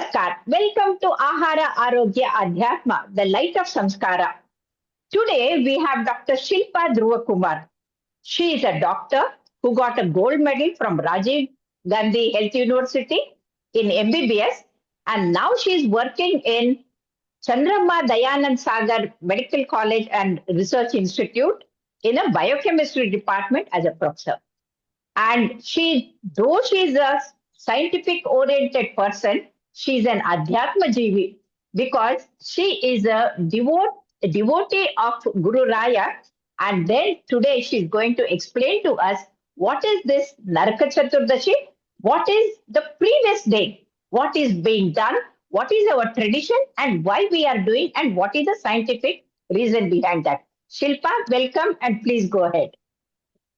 Namaskar. Welcome to Ahara Arogya Adhyatma, the light of Samskara. Today we have Dr. Shilpa Dhruvakumar. She is a doctor who got a gold medal from Rajiv Gandhi Health University in MBBS, and now she is working in Chandrama Dayanand Sagar Medical College and Research Institute in a biochemistry department as a professor. And though she is a scientific oriented person, she is an Adhyatma Jivi because she is a devotee of Guru Raya. And then today she is going to explain to us what is this Naraka Chaturdashi, what is the previous day, what is being done, what is our tradition, and why we are doing, and what is the scientific reason behind that. Shilpa, welcome, and please go ahead.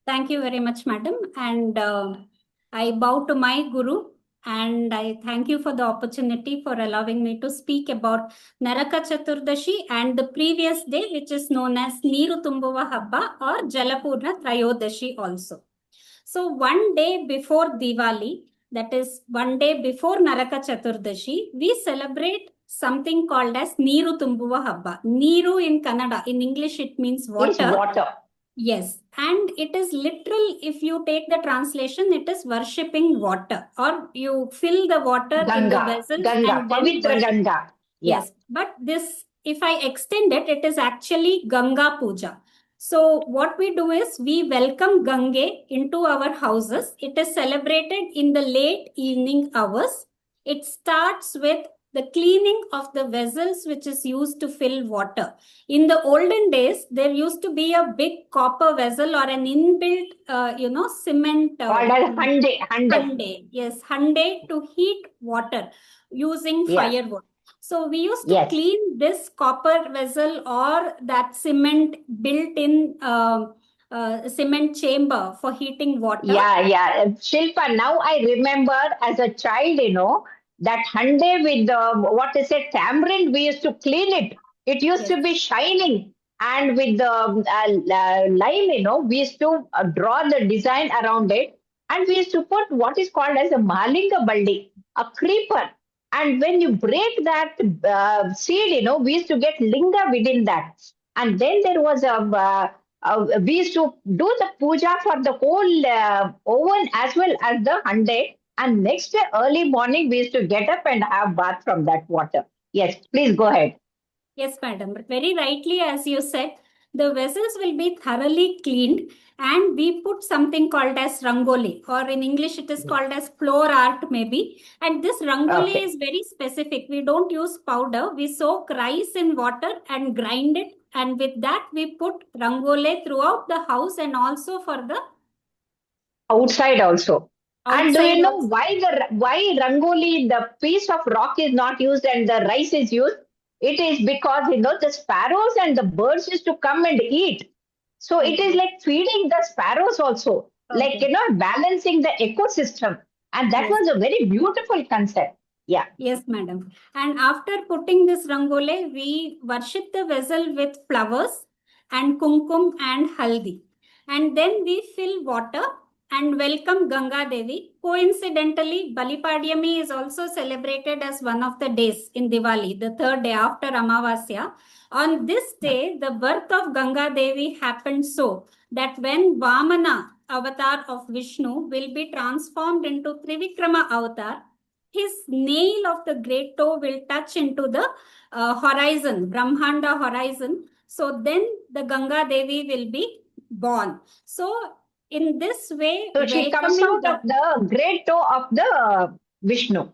Thank you very much, madam. And I bow to my Guru, and I thank you for the opportunity for allowing me to speak about Naraka Chaturdashi and the previous day, which is known as Neeru Tumbuva Habba or Jalapurna Trayodashi also. So one day before Diwali, that is one day before Naraka Chaturdashi, we celebrate something called as Neeru Tumbuva Habba. Neeru in Kannada, in English it means water. It's water. Yes, and it is literal, if you take the translation, it is worshipping water, or you fill the water in the vessels. Ganga, Pavitra Ganga. Yeah. Yes, but this, if I extend it, it is actually Ganga Puja. So what we do is we welcome Gange into our houses. It is celebrated in the late evening hours. It starts with the cleaning of the vessels which is used to fill water. In the olden days, there used to be a big copper vessel or an inbuilt, cement. Called as hande. Yes, hande to heat water using firewood. So we used to clean this copper vessel or that cement built-in cement chamber for heating water. Yeah. Shilpa, now I remember as a child, that hande with the, tamarind, we used to clean it. It used to be shining. And with the lime, we used to draw the design around it. And we used to put what is called as a malinga baldi, a creeper. And when you break that seed, we used to get linga within that. And then there was we used to do the puja for the whole oven as well as the hande. And next day, early morning, we used to get up and have bath from that water. Yes, please go ahead. Yes, madam. But very rightly, as you said, the vessels will be thoroughly cleaned and we put something called as rangoli, or in English it is called as floor art maybe. And this rangoli is very specific. We don't use powder. We soak rice in water and grind it. And with that, we put rangoli throughout the house and also for the outside also. And do you know why rangoli, the piece of rock is not used and the rice is used? It is because, the sparrows and the birds used to come and eat. So it is like feeding the sparrows also, like, balancing the ecosystem. And that was a very beautiful concept. Yeah. Yes, madam. And after putting this rangoli, we worship the vessel with flowers and kumkum and haldi. And then we fill water and welcome Ganga Devi. Coincidentally, Balipadyami is also celebrated as one of the days in Diwali, the third day after Amavasya. On this day, the birth of Ganga Devi happened so that when Vamana, avatar of Vishnu, will be transformed into Trivikrama avatar, his nail of the great toe will touch into the horizon, Brahmanda horizon. So then the Ganga Devi will be born. So in this way, so she comes out of the great toe of the Vishnu.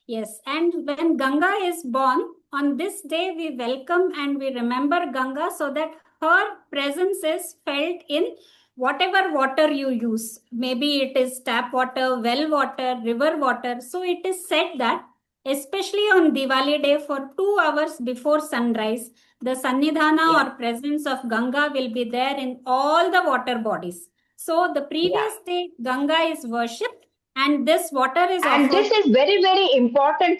Yes. And when Ganga is born, on this day we welcome and we remember Ganga so that her presence is felt in whatever water you use. Maybe it is tap water, well water, river water. So it is said that especially on Diwali day for 2 hours before sunrise, the Sannidhana or presence of Ganga will be there in all the water bodies. So the previous day, Ganga is worshipped and this water is offered. And this is very, very important,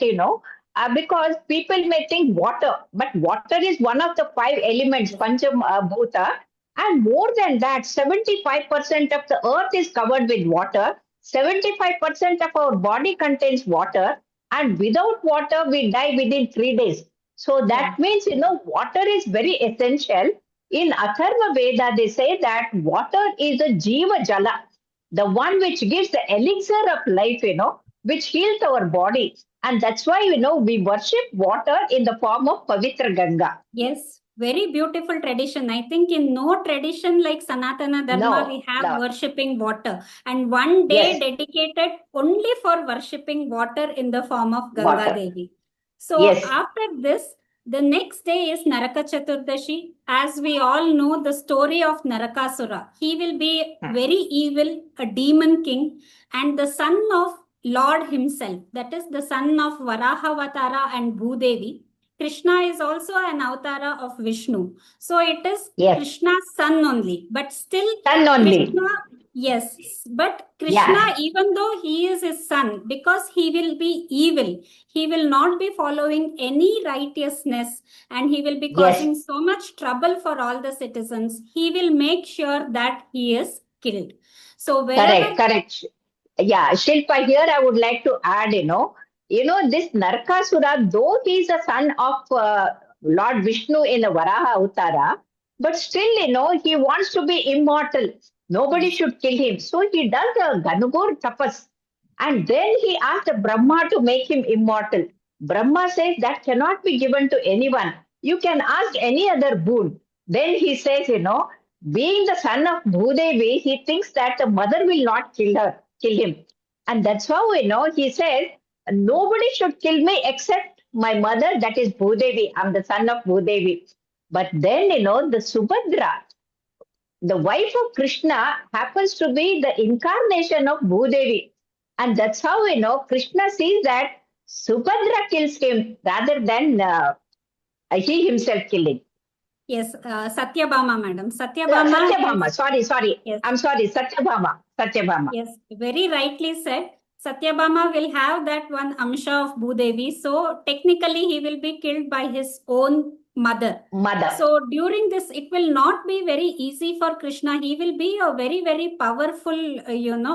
because people may think water, but water is one of the 5 elements, Panchabhuta. And more than that, 75% of the earth is covered with water. 75% of our body contains water. and without water, we die within 3 days. So that means, water is very essential. In Atharva Veda, they say that water is the Jiva Jala, the one which gives the elixir of life, which heals our body. And that's why, we worship water in the form of Pavitra Ganga. Yes, very beautiful tradition. I think in no tradition like Sanatana Dharma, we have worshipping water. And one day dedicated only for worshipping water in the form of Ganga Devi. So after this, the next day is Naraka Chaturdashi. As we all know the story of Narakasura. He will be very evil, a demon king, and the son of Lord himself. That is the son of Varahavatara and Bhudevi. Krishna is also an avatara of Vishnu. So it is Krishna's son only. But still, Krishna, but Krishna, even though he is his son, because he will be evil, he will not be following any righteousness and he will be causing so much trouble for all the citizens. He will make sure that he is killed. So wherever... Correct. Yeah, Shilpa, here I would like to add, this Narakasura, though he is a son of Lord Vishnu in the Varaha Avtara, but still, he wants to be immortal. Nobody should kill him. So he does a Ganugur tapas. And then he asked Brahma to make him immortal. Brahma says that cannot be given to anyone. You can ask any other boon. Then he says, being the son of Bhudevi, he thinks that the mother will not kill him. And that's how, he says, nobody should kill me except my mother, that is Bhudevi. I'm the son of Bhudevi. But then, the Subhadra, the wife of Krishna, happens to be the incarnation of Bhudevi. And that's how, Krishna sees that Subhadra kills him rather than he himself killing. Yes, Satyabhama, madam. Satyabhama. Sorry. Yes. I'm sorry, Satyabhama. Yes, very rightly said. Satyabhama will have that one amsha of Bhudevi. So technically he will be killed by his own mother. So during this, it will not be very easy for Krishna. He will be a very, very powerful,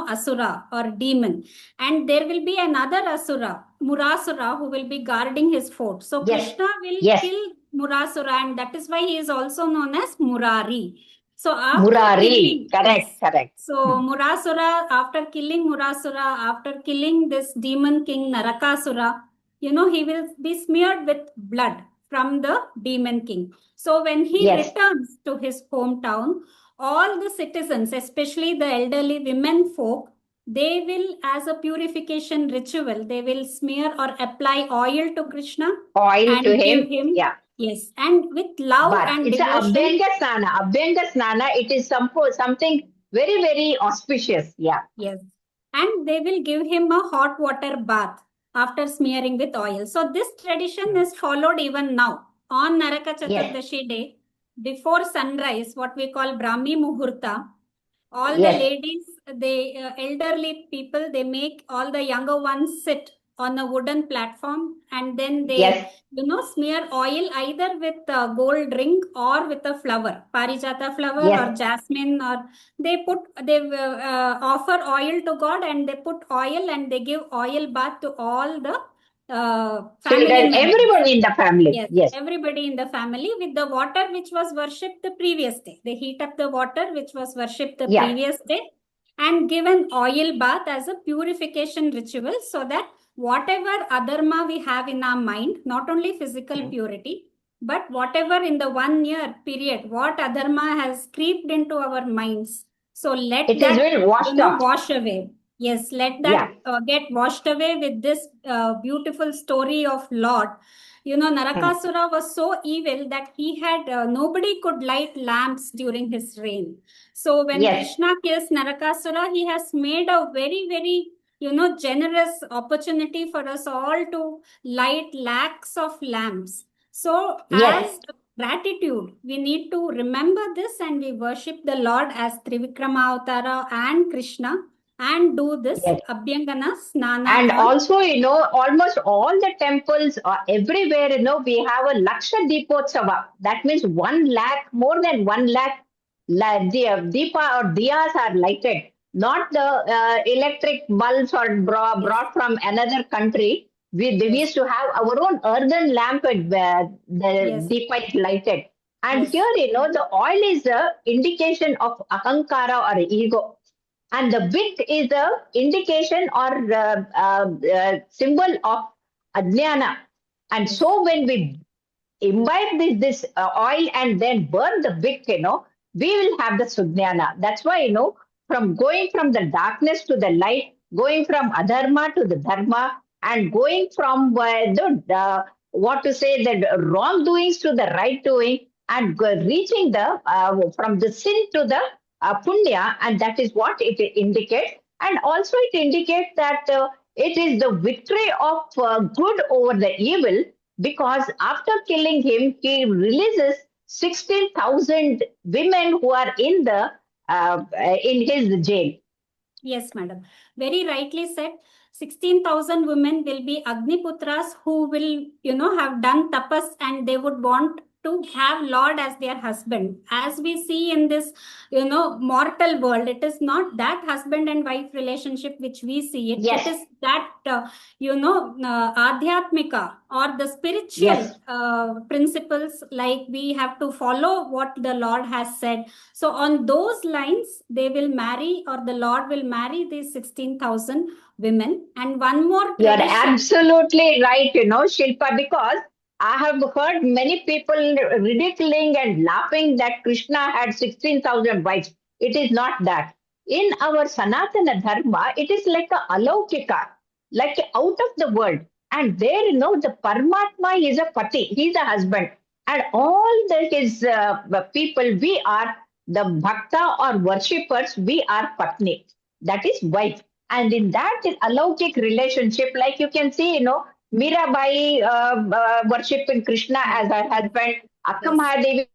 asura or demon. And there will be another asura, Murasura, who will be guarding his fort. So Krishna will kill Murasura, and that is why he is also known as Murari. So after killing, correct. So Murasura, after killing Murasura, after killing this demon king Narakasura, he will be smeared with blood from the demon king. So when he returns to his hometown, all the citizens, especially the elderly women folk, they will, as a purification ritual, they will smear or apply oil to Krishna and give him. Yes, and with love and it's devotion. Abhyanga Snana, it is something very, very auspicious. Yeah. Yes. And they will give him a hot water bath after smearing with oil. So this tradition is followed even now. On Naraka Chaturdashi day, before sunrise, what we call Brahmi Muhurta, all the ladies, the elderly people, they make all the younger ones sit on a wooden platform, and then they, smear oil either with a gold ring or with a flower, parijata flower or jasmine, or they offer oil to God, and they put oil and they give oil bath to all the family members. Everyone in the family. Yes, everybody in the family with the water which was worshipped the previous day. They heat up the water which was worshipped the previous day and give an oil bath as a purification ritual, so that whatever adharma we have in our mind, not only physical purity, but whatever in the 1 year period, what adharma has creeped into our minds. So let that wash away. Yes, let that get washed away with this beautiful story of Lord. Narakasura was so evil that he had, nobody could light lamps during his reign. So when Krishna kills Narakasura, he has made a very, very, generous opportunity for us all to light lakhs of lamps. So as gratitude, we need to remember this, and we worship the Lord as Trivikrama Avtara and Krishna, and do this Abhyangana Snana. And also, almost all the temples everywhere, we have a Laksha Deepotsava. That means 1 lakh, more than 1 lakh Deepa or Diyas are lighted. Not the electric bulbs or brought from another country. We used to have our own earthen lamp with the deep lighted. And here, the oil is a indication of ahankara or ego. And the wick is a indication or symbol of ajnana. And so when we imbibe this oil and then burn the wick, we will have the sujnana. That's why, from going from the darkness to the light, going from adharma to the dharma, and going from what to say, the wrongdoings to the right doing, and reaching the from the sin to the punya, and that is what it indicates. And also it indicates that it is the victory of good over the evil, because after killing him, he releases 16,000 women who are in his jail. Yes, madam. Very rightly said. 16,000 women will be Agniputras who will, have done tapas, and they would want to have Lord as their husband. As we see in this, mortal world, it is not that husband and wife relationship which we see it. Yes. It is that, adhyatmika or the spiritual principles, like we have to follow what the Lord has said. So on those lines, they will marry, or the Lord will marry these 16,000 women. And one more You are tradition. absolutely right, Shilpa, because I have heard many people ridiculing and laughing that Krishna had 16,000 wives. It is not that. In our Sanatana Dharma, it is like a alaukika, like out of the world. And there, the Paramatma is a pati, he's a husband. And all his people, we are the bhakta or worshippers, we are patni, that is wife. And in that alaukik relationship, like you can see, Mirabai worshipping Krishna as her husband, Akka Mahadevi